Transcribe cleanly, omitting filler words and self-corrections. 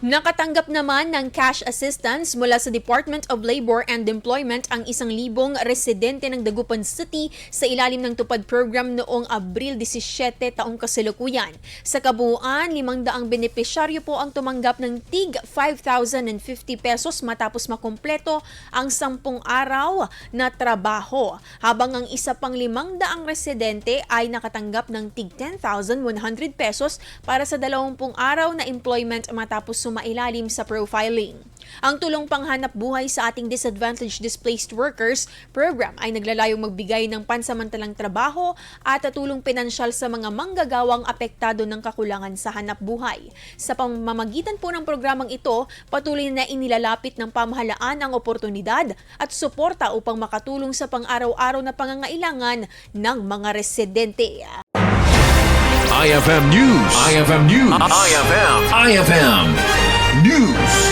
Nakatanggap naman ng cash assistance mula sa Department of Labor and Employment ang 1,000 residente ng Dagupan City sa ilalim ng tupad program noong Abril 17 taong kasalukuyan. Sa kabuuan, 500 benepisyaryo po ang tumanggap ng tig 5,050 pesos matapos makumpleto ang 10 araw na trabaho, habang ang isa pang 500 residente ay nakatanggap ng tig 10,100 pesos para sa 20 araw na employment matapos mailalim sa profiling. Ang tulong panghanap buhay sa ating disadvantaged displaced workers program ay naglalayong magbigay ng pansamantalang trabaho at tulong pinansyal sa mga manggagawang apektado ng kakulangan sa hanap buhay. Sa pamamagitan po ng programang ito, patuloy na inilalapit ng pamahalaan ang oportunidad at suporta upang makatulong sa pang-araw-araw na pangangailangan ng mga residente. IFM News. IFM News. IFM News.